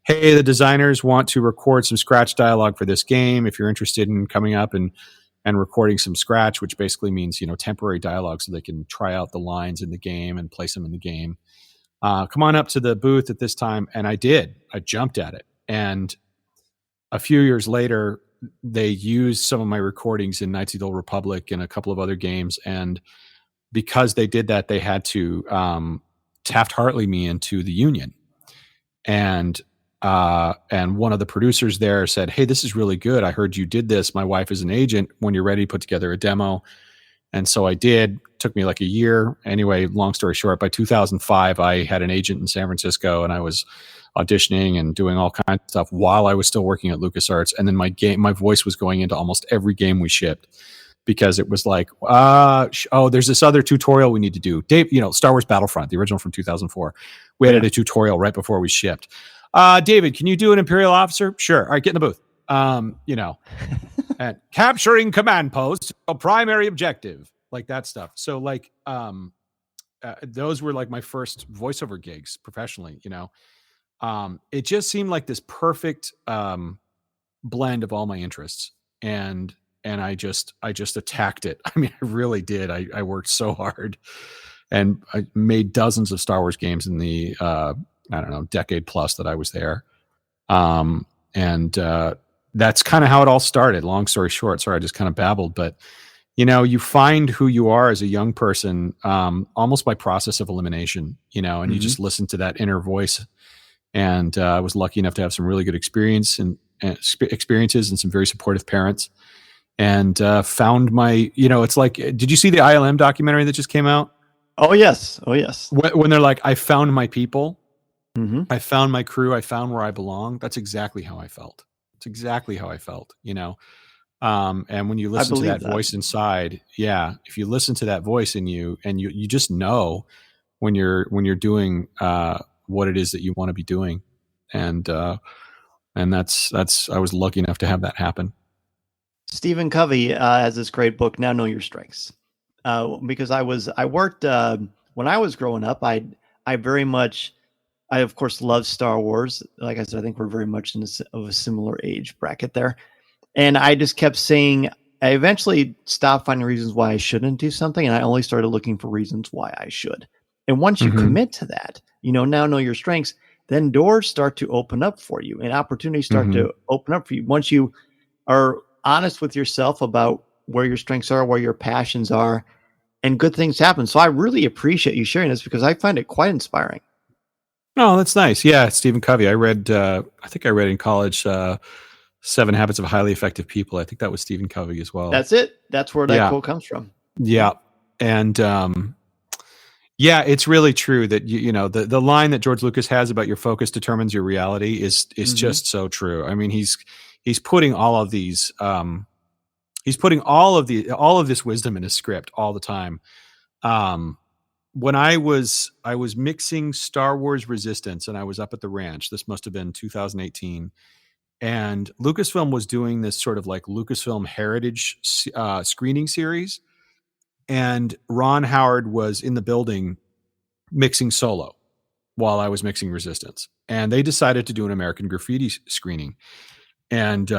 hey, the designers want to record some scratch dialogue for this game. If you're interested in coming up and recording some scratch, which basically means, temporary dialogue so they can try out the lines in the game and place them in the game. Come on up to the booth at this time. And I did. I jumped at it. And a few years later, they used some of my recordings in Knights of the Old Republic and a couple of other games. And because they did that, they had to Taft-Hartley me into the union. And one of the producers there said, hey, this is really good. I heard you did this. My wife is an agent. When you're ready, put together a demo. And so I did. Took me like a year. Anyway, long story short, by 2005, I had an agent in San Francisco, and I was auditioning and doing all kinds of stuff while I was still working at LucasArts. And then my voice was going into almost every game we shipped, because it was like, there's this other tutorial we need to do. Dave, Star Wars Battlefront, the original from 2004. We had a tutorial right before we shipped. David, can you do an Imperial officer? Sure. All right, get in the booth. And capturing command post, a primary objective, like that stuff. So like, those were like my first voiceover gigs professionally, it just seemed like this perfect, blend of all my interests. And I just attacked it. I mean, I really did. I worked so hard, and I made dozens of Star Wars games in the, decade plus that I was there. That's kind of how it all started. Long story short, sorry, I just kind of babbled, but you find who you are as a young person, almost by process of elimination, and you just listen to that inner voice. And I was lucky enough to have some really good experiences and some very supportive parents. And found my, it's like, did you see the ILM documentary that just came out? Oh, yes. When they're like, I found my people, Mm-hmm. I found my crew, I found where I belong. That's exactly how I felt. It's exactly how I felt, and when you listen to that voice inside, if you listen to that voice in you, and you just know when you're doing what it is that you want to be doing. And that's I was lucky enough to have that happen. Stephen Covey has this great book, Now Know Your Strengths. Because I worked when I was growing up. I very much, I of course love Star Wars. Like I said, I think we're very much of a similar age bracket there. And I just kept saying, I eventually stopped finding reasons why I shouldn't do something, and I only started looking for reasons why I should. And once you commit to that, now know your strengths, then doors start to open up for you, and opportunities start to open up for you. Once you are honest with yourself about where your strengths are, where your passions are, and good things happen. So I really appreciate you sharing this because I find it quite inspiring. Oh, that's nice. Yeah, Stephen Covey. I read. I think I read in college. 7 Habits of Highly Effective People. I think that was Stephen Covey as well. That's it. That's where that quote comes from. Yeah. And yeah, it's really true that the line that George Lucas has about your focus determines your reality is just so true. I mean, he's putting all of these he's putting all of this wisdom in his script all the time. When I was mixing Star Wars Resistance and I was up at the ranch, this must have been 2018. And Lucasfilm was doing this sort of like Lucasfilm Heritage screening series. And Ron Howard was in the building mixing Solo while I was mixing Resistance. And they decided to do an American Graffiti screening. And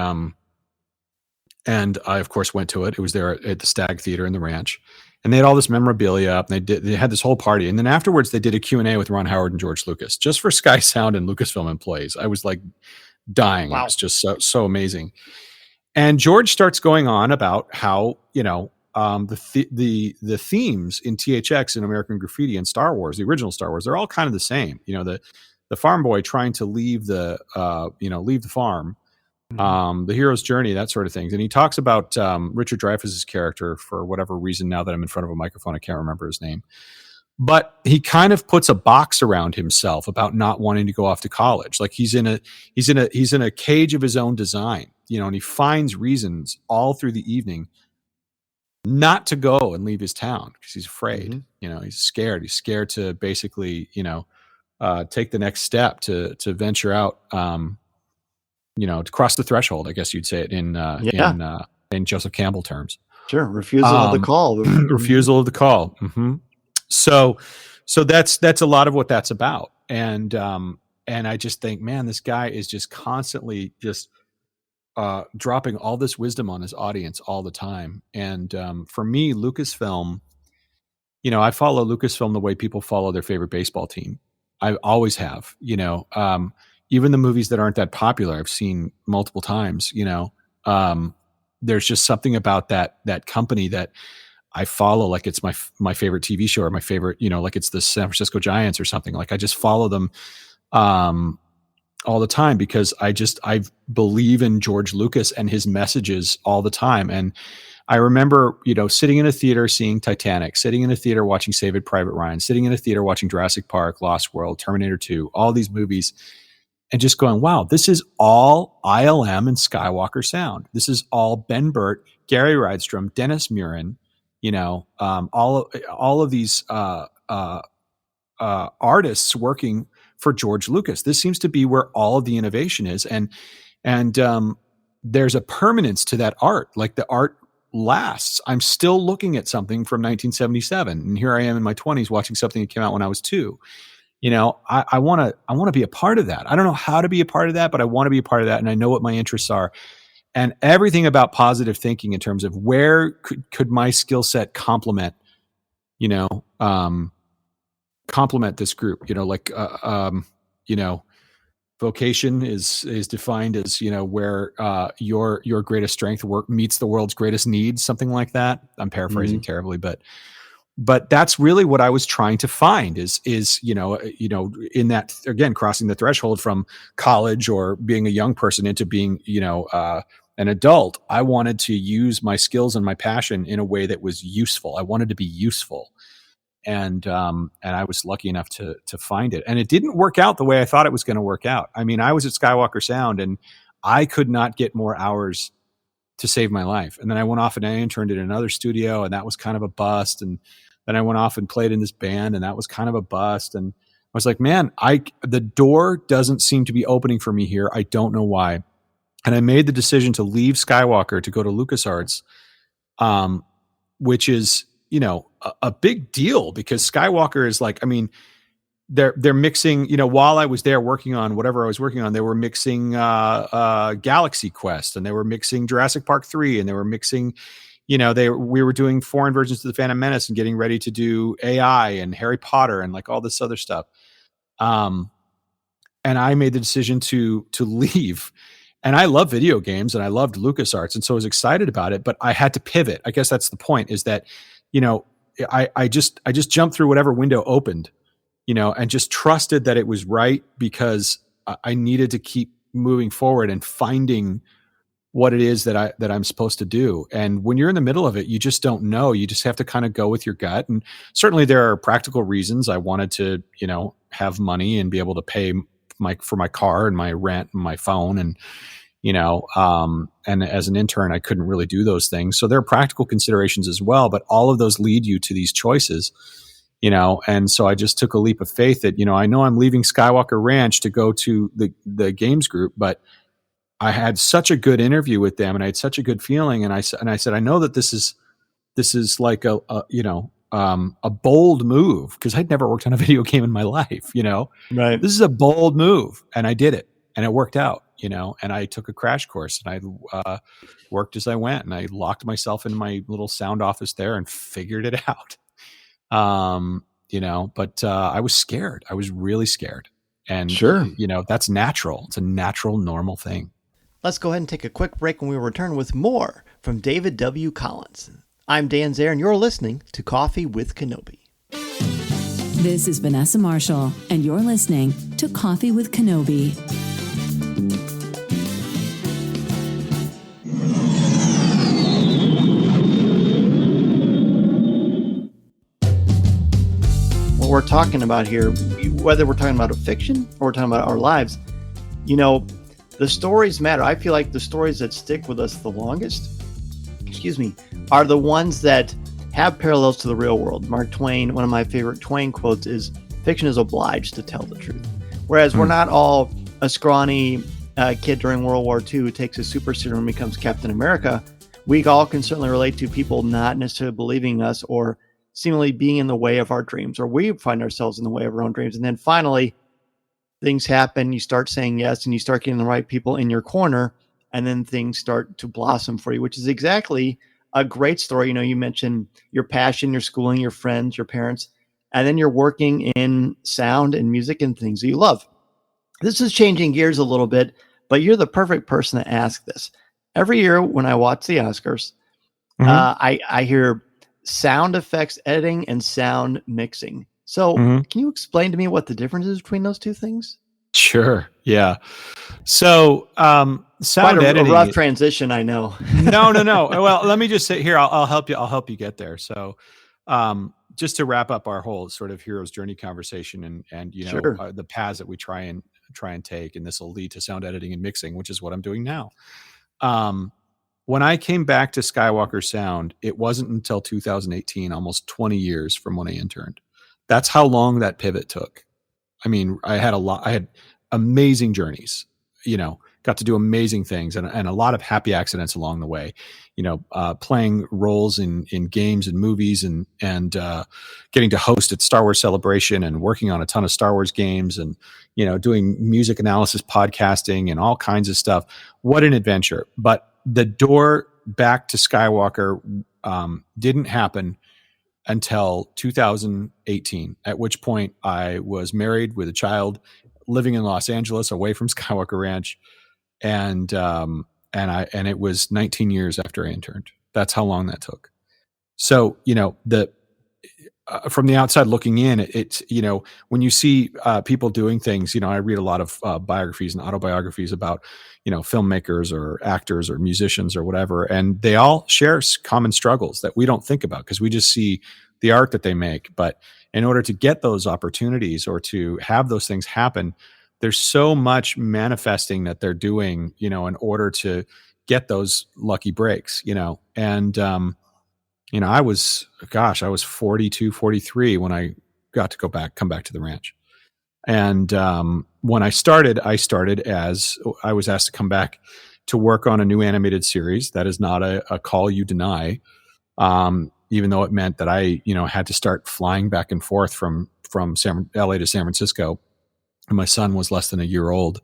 I, of course, went to it. It was there at the Stag Theater in the ranch. And they had all this memorabilia up, and they had this whole party. And then afterwards, they did a Q&A with Ron Howard and George Lucas, just for Sky Sound and Lucasfilm employees. I was like dying. Wow. It was just so amazing. And George starts going on about how, the themes in THX and American Graffiti and Star Wars, the original Star Wars, they're all kind of the same. The farm boy trying to leave the farm, the hero's journey, that sort of things. And he talks about Richard Dreyfuss's character for whatever reason. Now that I'm in front of a microphone, I can't remember his name. But he kind of puts a box around himself about not wanting to go off to college. Like he's in a cage of his own design, and he finds reasons all through the evening not to go and leave his town because he's afraid. He's scared. He's scared to basically, take the next step to venture out, to cross the threshold, I guess you'd say it in Joseph Campbell terms. Sure. Refusal of the call. Refusal of the call. Mm-hmm. So that's a lot of what that's about. And I just think, man, this guy is just constantly just dropping all this wisdom on his audience all the time. And for me, Lucasfilm, I follow Lucasfilm the way people follow their favorite baseball team. I always have, even the movies that aren't that popular, I've seen multiple times, there's just something about that company that I follow, like it's my favorite TV show or my favorite, like it's the San Francisco Giants or something. Like I just follow them all the time because I believe in George Lucas and his messages all the time. And I remember, sitting in a theater seeing Titanic, sitting in a theater watching Saving Private Ryan, sitting in a theater watching Jurassic Park, Lost World, Terminator 2, all these movies, and just going, wow, this is all ILM and Skywalker Sound. This is all Ben Burt, Gary Rydstrom, Dennis Murin, all of these artists working for George Lucas. This seems to be where all of the innovation is, and there's a permanence to that art. Like the art lasts. I'm still looking at something from 1977, and here I am in my 20s watching something that came out when I was 2. I want to be a part of that. I don't know how to be a part of that, but I want to be a part of that, and I know what my interests are. And everything about positive thinking in terms of where could my skill set complement this group, vocation is defined as, where your greatest strength meets the world's greatest needs, something like that. I'm paraphrasing terribly, but that's really what I was trying to find is in that, again, crossing the threshold from college or being a young person into being, an adult. I wanted to use my skills and my passion in a way that was useful. I wanted to be useful. And I was lucky enough to find it. And it didn't work out the way I thought it was going to work out. I mean, I was at Skywalker Sound and I could not get more hours to save my life. And then I went off and I interned in another studio, and that was kind of a bust. And then I went off and played in this band, and that was kind of a bust. And I was like, man, the door doesn't seem to be opening for me here. I don't know why. And I made the decision to leave Skywalker to go to LucasArts, which is, a big deal because Skywalker is like, I mean, they're mixing, while I was there working on whatever I was working on, they were mixing Galaxy Quest, and they were mixing Jurassic Park 3, and they were mixing, we were doing foreign versions of the Phantom Menace and getting ready to do AI and Harry Potter and like all this other stuff. And I made the decision to leave. And I love video games and I loved LucasArts, and so I was excited about it, but I had to pivot. I guess that's the point, is that, I just jumped through whatever window opened, and just trusted that it was right, because I needed to keep moving forward and finding what it is that I'm supposed to do. And when you're in the middle of it, you just don't know. You just have to kind of go with your gut. And certainly there are practical reasons. I wanted to, have money and be able to pay for my car and my rent and my phone. And, and as an intern, I couldn't really do those things. So there are practical considerations as well, but all of those lead you to these choices. And so I just took a leap of faith that, I know I'm leaving Skywalker Ranch to go to the games group, but I had such a good interview with them and I had such a good feeling. And I said, I know that this is like a bold move, because I'd never worked on a video game in my life, Right. This is a bold move, and I did it, and it worked out, and I took a crash course, and I worked as I went, and I locked myself in my little sound office there and figured it out. But I was scared. I was really scared. And, Sure. That's natural. It's a natural, normal thing. Let's go ahead and take a quick break, and we return with more from David W. Collins. I'm Dan Zehr, and you're listening to Coffee with Kenobi. This is Vanessa Marshall, and you're listening to Coffee with Kenobi. What we're talking about here, whether we're talking about a fiction or we're talking about our lives, the stories matter. I feel like the stories that stick with us the longest, are the ones that have parallels to the real world. Mark Twain, one of my favorite Twain quotes is, "Fiction is obliged to tell the truth." Whereas we're not all a scrawny kid during World War II who takes a super serum and becomes Captain America. We all can certainly relate to people not necessarily believing us or seemingly being in the way of our dreams, or we find ourselves in the way of our own dreams. And then finally, things happen, you start saying yes, and you start getting the right people in your corner, and then things start to blossom for you, which is exactly a great story. You mentioned your passion, your schooling, your friends, your parents, and then you're working in sound and music and things that you love. This is changing gears a little bit, but you're the perfect person to ask this. Every year when I watch the Oscars, I hear sound effects editing and sound mixing. So can you explain to me what the difference is between those two things? Sure. Yeah. So, sound Quite editing, a rough transition, I know. No. Well, let me just say here, I'll help you. I'll help you get there. So, just to wrap up our whole sort of hero's journey conversation and Sure. the paths that we try and take, and this will lead to sound editing and mixing, which is what I'm doing now. When I came back to Skywalker Sound, it wasn't until 2018, almost 20 years from when I interned. That's how long that pivot took. I mean, I had amazing journeys, got to do amazing things and a lot of happy accidents along the way, playing roles in games and movies and getting to host at Star Wars Celebration and working on a ton of Star Wars games and, doing music analysis, podcasting and all kinds of stuff. What an adventure. But the door back to Skywalker didn't happen until 2018, at which point I was married with a child, living in Los Angeles, away from Skywalker Ranch, and it was 19 years after I interned. That's how long that took. So from the outside looking in, it's when you see people doing things, I read a lot of biographies and autobiographies about filmmakers or actors or musicians or whatever, and they all share common struggles that we don't think about because we just see the art that they make. But in order to get those opportunities or to have those things happen, there's so much manifesting that they're doing, in order to get those lucky breaks, and I was 42, 43 when I got to come back to the ranch. And when I started as I was asked to come back to work on a new animated series. That is not a call you deny, even though it meant that I, had to start flying back and forth from LA to San Francisco. And my son was less than a year old.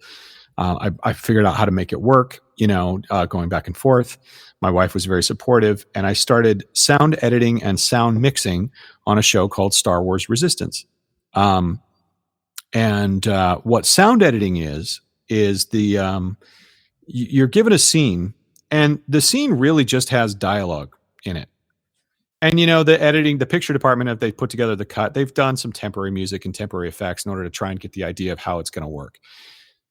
I figured out how to make it work, going back and forth. My wife was very supportive, and I started sound editing and sound mixing on a show called Star Wars Resistance. What sound editing is you're given a scene, and the scene really just has dialogue in it. And, the picture department, if they put together the cut, they've done some temporary music and temporary effects in order to try and get the idea of how it's going to work.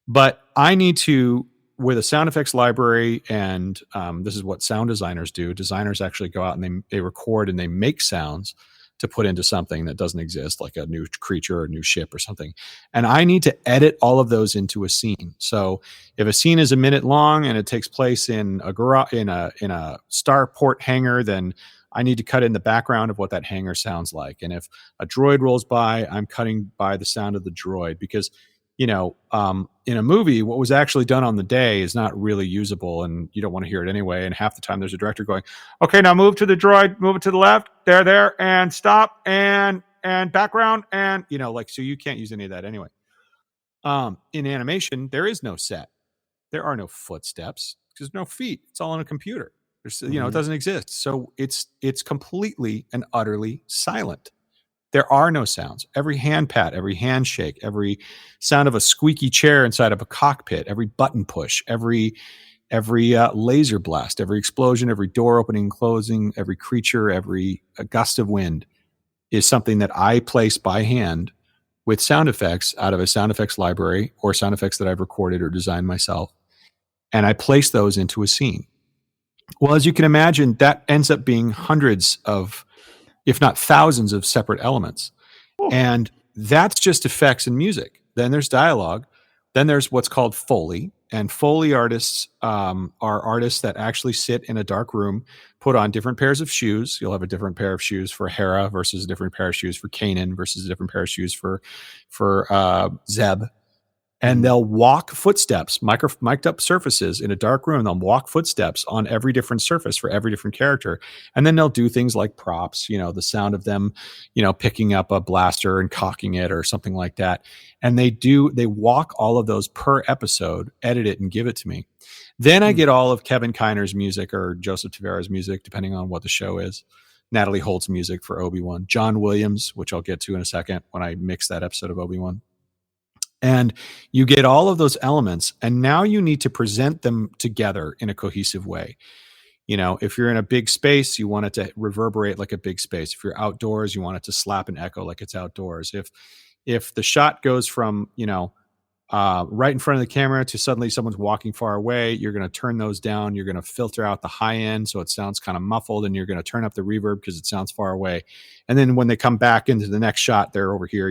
But I need to, with a sound effects library, and this is what sound designers do. Designers actually go out and they record and they make sounds to put into something that doesn't exist, like a new creature or a new ship or something. And I need to edit all of those into a scene. So if a scene is a minute long and it takes place in a starport hangar, then I need to cut in the background of what that hangar sounds like. And if a droid rolls by, I'm cutting by the sound of the droid, because in a movie, what was actually done on the day is not really usable, and you don't want to hear it anyway. And half the time there's a director going, okay, now move to the droid, move it to the left, there, and stop, and background, and, so you can't use any of that anyway. In animation, there is no set. There are no footsteps. There's no feet. It's all on a computer. There's, it doesn't exist. So it's completely and utterly silent. There are no sounds. Every hand pat, every handshake, every sound of a squeaky chair inside of a cockpit, every button push, every laser blast, every explosion, every door opening and closing, every creature, every gust of wind is something that I place by hand with sound effects out of a sound effects library or sound effects that I've recorded or designed myself. And I place those into a scene. Well, as you can imagine, that ends up being hundreds of, if not thousands of separate elements. Oh. And that's just effects and music. Then there's dialogue. Then there's what's called Foley. And Foley artists are artists that actually sit in a dark room, put on different pairs of shoes. You'll have a different pair of shoes for Hera versus a different pair of shoes for Kanan versus a different pair of shoes for Zeb. And they'll walk footsteps, mic'd up surfaces in a dark room. They'll walk footsteps on every different surface for every different character. And then they'll do things like props, the sound of them, picking up a blaster and cocking it or something like that. And they walk all of those per episode, edit it, and give it to me. Then I get all of Kevin Kiner's music or Joseph Tavera's music, depending on what the show is. Natalie Holt's music for Obi-Wan. John Williams, which I'll get to in a second when I mix that episode of Obi-Wan. And you get all of those elements, and now you need to present them together in a cohesive way. If you're in a big space, you want it to reverberate like a big space. If you're outdoors, you want it to slap and echo like it's outdoors. If the shot goes from, right in front of the camera to suddenly someone's walking far away, you're going to turn those down. You're going to filter out the high end so it sounds kind of muffled, and you're going to turn up the reverb because it sounds far away. And then when they come back into the next shot, they're over here,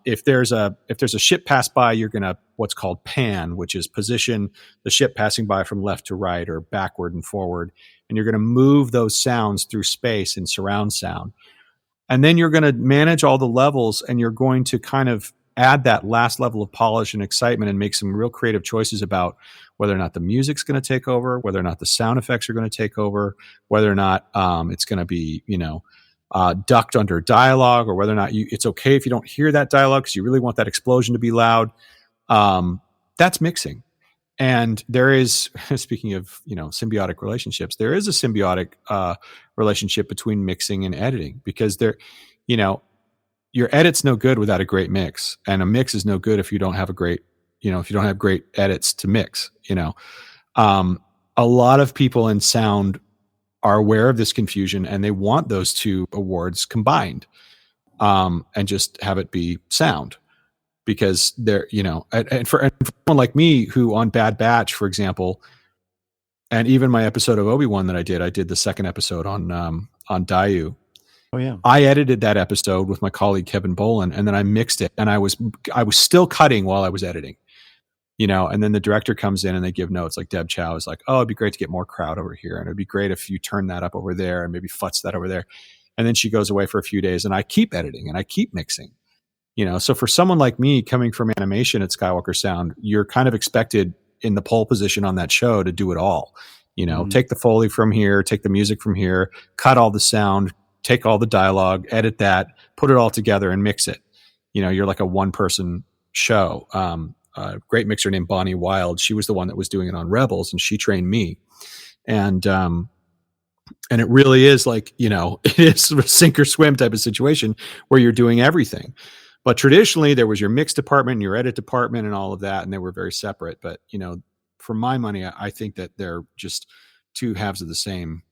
if there's a ship pass by, you're going to what's called pan, which is position the ship passing by from left to right or backward and forward. And you're going to move those sounds through space in surround sound. And then you're going to manage all the levels, and you're going to kind of add that last level of polish and excitement and make some real creative choices about whether or not the music's going to take over, whether or not the sound effects are going to take over, whether or not it's going to be, ducked under dialogue, or whether or not it's okay if you don't hear that dialogue because you really want that explosion to be loud. That's mixing. And there is, speaking of, symbiotic relationships, there is a symbiotic relationship between mixing and editing, because your edit's no good without a great mix, and a mix is no good if you don't have great edits to mix. A lot of people in sound are aware of this confusion, and they want those two awards combined, and just have it be sound, because they're, and for someone like me who on Bad Batch, for example, and even my episode of Obi-Wan that I did the second episode on Dayu. Oh yeah. I edited that episode with my colleague Kevin Bolin, and then I mixed it, and I was still cutting while I was editing. And then the director comes in and they give notes, like Deb Chow is like, oh, it'd be great to get more crowd over here. And it'd be great if you turn that up over there and maybe futz that over there. And then she goes away for a few days, and I keep editing and I keep mixing, So for someone like me coming from animation at Skywalker Sound, you're kind of expected in the pole position on that show to do it all. Take the Foley from here, take the music from here, cut all the sound, take all the dialogue, edit that, put it all together and mix it. You're like a one person show. A great mixer named Bonnie Wild. She was the one that was doing it on Rebels, and she trained me. And it really is like, it is a sink or swim type of situation where you're doing everything. But traditionally there was your mix department, your edit department and all of that. And they were very separate. But, for my money, I think that they're just two sides of the same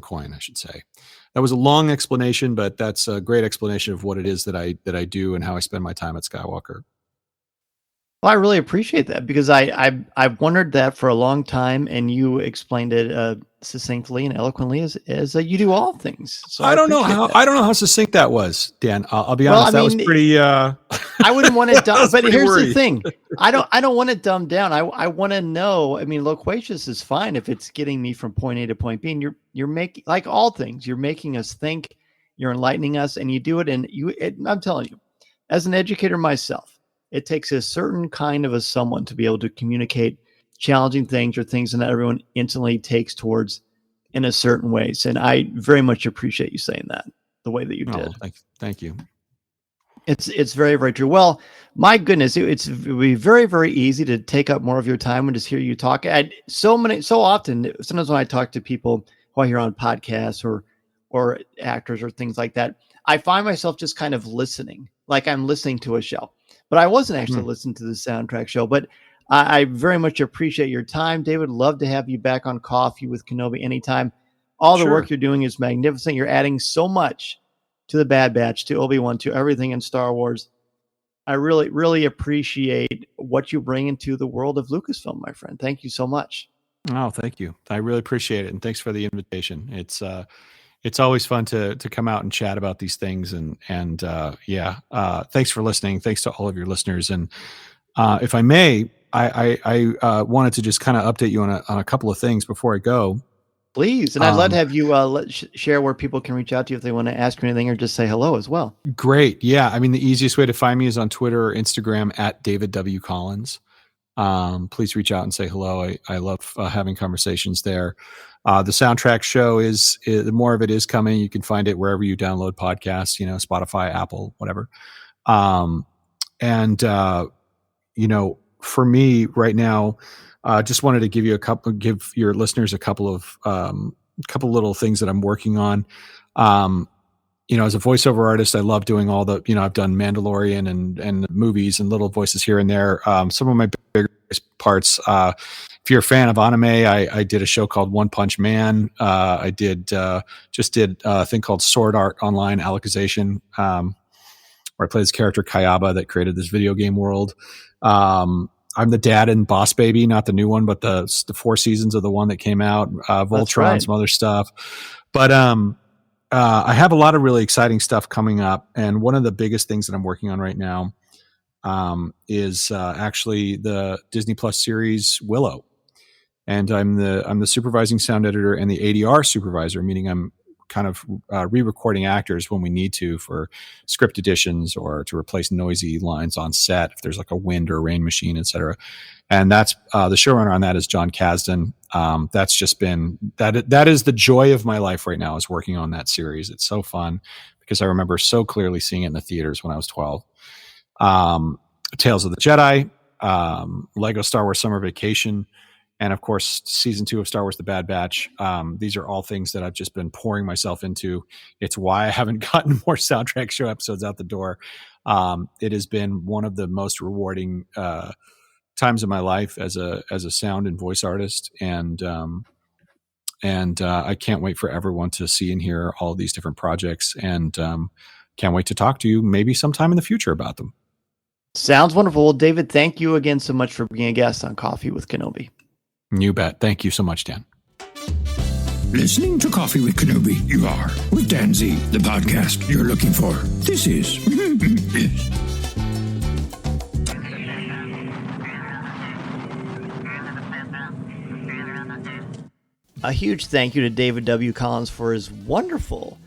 coin, I should say. That was a long explanation, but that's a great explanation of what it is that I do and how I spend my time at Skywalker. Well, I really appreciate that, because I've wondered that for a long time, and you explained it succinctly and eloquently as you do all things. So I don't know how succinct that was, Dan. I'll be honest. Well, that was pretty. I wouldn't want it dumb, but here's worried. the thing: I don't want it dumbed down. I want to know. I mean, loquacious is fine if it's getting me from point A to point B. And you're making, like all things, you're making us think. You're enlightening us, and you do it. And I'm telling you, as an educator myself, it takes a certain kind of someone to be able to communicate challenging things or things that not everyone instantly takes towards in a certain ways. And I very much appreciate you saying that the way that you did. Thank you. It's very, very true. Well, my goodness, it would be very, very easy to take up more of your time and just hear you talk. So often, sometimes when I talk to people who I hear on podcasts or actors or things like that, I find myself just kind of listening, like I'm listening to a show. But I wasn't actually listening to the soundtrack show. But I very much appreciate your time, David. Love to have you back on Coffee with Kenobi anytime. All the work you're doing is magnificent. You're adding so much to the Bad Batch, to Obi-Wan, to everything in Star Wars. I really, really appreciate what you bring into the world of Lucasfilm, my friend. Thank you so much. Oh, thank you. I really appreciate it. And thanks for the invitation. It's always fun to come out and chat about these things. And thanks for listening. Thanks to all of your listeners. And if I may, I wanted to just kind of update you on a couple of things before I go. Please. And I'd love to have you share where people can reach out to you if they want to ask you anything or just say hello as well. Great. Yeah. I mean, the easiest way to find me is on Twitter or Instagram at David W. Collins. Please reach out and say hello. I love having conversations there. The soundtrack show is more of it is coming. You can find it wherever you download podcasts, Spotify, Apple, whatever. For me right now, just wanted to give your listeners a couple of little things that I'm working on. As a voiceover artist, I love doing all the, I've done Mandalorian and movies and little voices here and there. Some of my biggest parts, if you're a fan of anime, I did a show called One Punch Man. I did a thing called Sword Art Online Alicization, where I played this character Kayaba that created this video game world. I'm the dad in Boss Baby, not the new one, but the 4 seasons of the one that came out, Voltron, right. Some other stuff. But I have a lot of really exciting stuff coming up. And one of the biggest things that I'm working on right now is actually the Disney Plus series Willow. And I'm the supervising sound editor and the ADR supervisor, meaning I'm kind of re-recording actors when we need to for script additions or to replace noisy lines on set if there's like a wind or rain machine, etc. And that's the showrunner on that is John Kasdan. That's just been that is the joy of my life right now, is working on that series. It's so fun because I remember so clearly seeing it in the theaters when I was 12. Tales of the Jedi, Lego Star Wars Summer Vacation, and of course, season 2 of Star Wars: The Bad Batch. These are all things that I've just been pouring myself into. It's why I haven't gotten more soundtrack show episodes out the door. It has been one of the most rewarding times of my life as a sound and voice artist, and I can't wait for everyone to see and hear all these different projects, and can't wait to talk to you maybe sometime in the future about them. Sounds wonderful. Well, David, thank you again so much for being a guest on Coffee with Kenobi. You bet. Thank you so much, Dan. Listening to Coffee with Kenobi, you are, with Dan Zehr, the podcast you're looking for. This is... A huge thank you to David W. Collins for his wonderful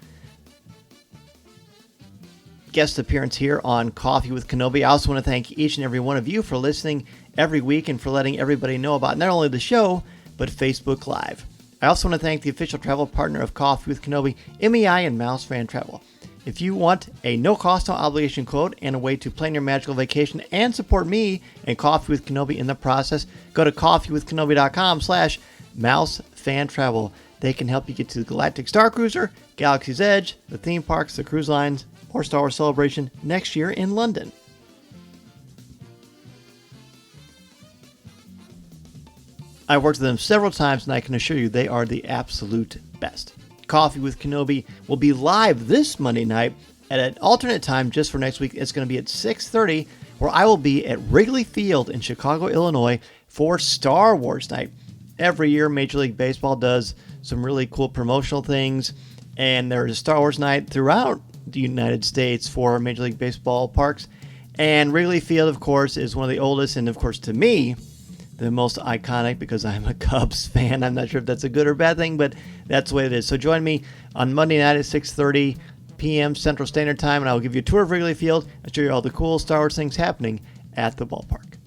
guest appearance here on Coffee with Kenobi. I also want to thank each and every one of you for listening every week and for letting everybody know about not only the show, but Facebook Live. I also want to thank the official travel partner of Coffee with Kenobi, MEI and Mouse Fan Travel. If you want a no-cost, no-obligation quote and a way to plan your magical vacation and support me and Coffee with Kenobi in the process, go to coffeewithkenobi.com/mousefantravel. They can help you get to the Galactic Star Cruiser, Galaxy's Edge, the theme parks, the cruise lines, or Star Wars Celebration next year in London. I've worked with them several times, and I can assure you they are the absolute best. Coffee with Kenobi will be live this Monday night at an alternate time just for next week. It's going to be at 6:30, where I will be at Wrigley Field in Chicago, Illinois for Star Wars Night. Every year, Major League Baseball does some really cool promotional things, and there's a Star Wars Night throughout the United States for Major League Baseball parks. And Wrigley Field, of course, is one of the oldest, and of course, to me, the most iconic, because I'm a Cubs fan. I'm not sure if that's a good or bad thing, but that's the way it is. So join me on Monday night at 6:30 p.m. Central Standard Time, and I will give you a tour of Wrigley Field and show you all the cool Star Wars things happening at the ballpark.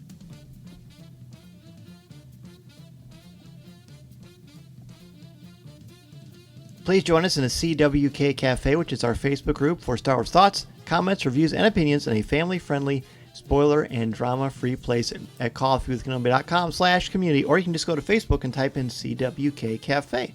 Please join us in the CWK Cafe, which is our Facebook group for Star Wars thoughts, comments, reviews, and opinions in a family-friendly, spoiler and drama-free place at coffeewithkenobi.com/community, or you can just go to Facebook and type in CWK Cafe.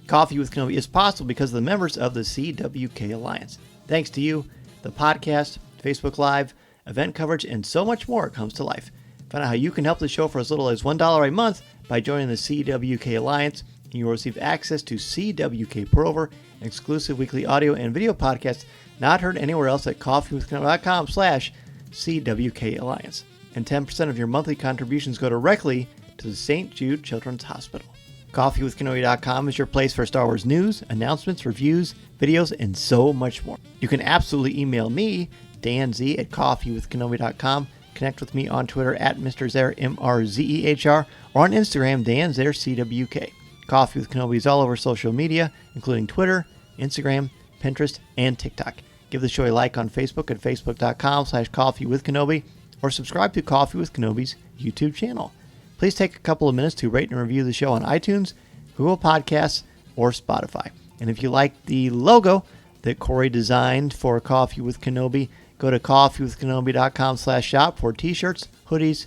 Coffee with Kenobi is possible because of the members of the CWK Alliance. Thanks to you, the podcast, Facebook Live, event coverage, and so much more comes to life. Find out how you can help the show for as little as $1 a month by joining the CWK Alliance, and you will receive access to CWK Pour-Over, an exclusive weekly audio and video podcast not heard anywhere else at coffeewithkenobi.com/CWK Alliance. And 10% of your monthly contributions go directly to the St. Jude Children's Hospital. Coffeewithkenobi.com is your place for Star Wars news, announcements, reviews, videos, and so much more. You can absolutely email me, Dan Z, at coffeewithkenobi.com. Connect with me on Twitter at Mr. Zehr, MRZEHR, or on Instagram, Dan Zehr, CWK. Coffee with Kenobi is all over social media, including Twitter, Instagram, Pinterest, and TikTok. Give the show a like on Facebook at facebook.com/coffeewithkenobi, or subscribe to Coffee with Kenobi's YouTube channel. Please take a couple of minutes to rate and review the show on iTunes, Google Podcasts, or Spotify. And if you like the logo that Corey designed for Coffee with Kenobi, go to coffeewithkenobi.com/shop for t-shirts, hoodies,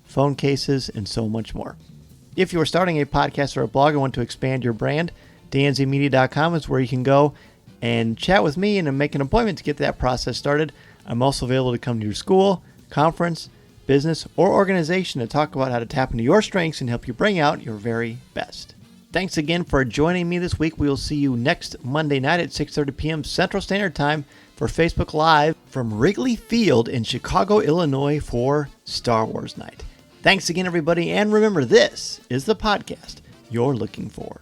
phone cases, and so much more. If you are starting a podcast or a blog and want to expand your brand, danzmedia.com is where you can go and chat with me and make an appointment to get that process started. I'm also available to come to your school, conference, business, or organization to talk about how to tap into your strengths and help you bring out your very best. Thanks again for joining me this week. We will see you next Monday night at 6:30 p.m. Central Standard Time for Facebook Live from Wrigley Field in Chicago, Illinois for Star Wars Night. Thanks again, everybody, and remember, this is the podcast you're looking for.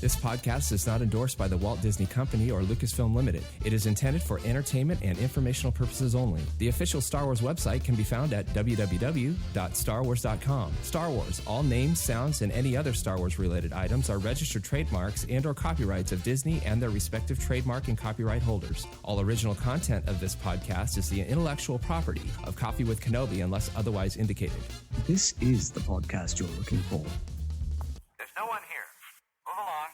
This podcast is not endorsed by the Walt Disney Company or Lucasfilm Limited. It is intended for entertainment and informational purposes only. The official Star Wars website can be found at www.starwars.com. Star Wars, all names, sounds, and any other Star Wars-related items are registered trademarks and or copyrights of Disney and their respective trademark and copyright holders. All original content of this podcast is the intellectual property of Coffee with Kenobi unless otherwise indicated. This is the podcast you're looking for. There's no one here. Move along.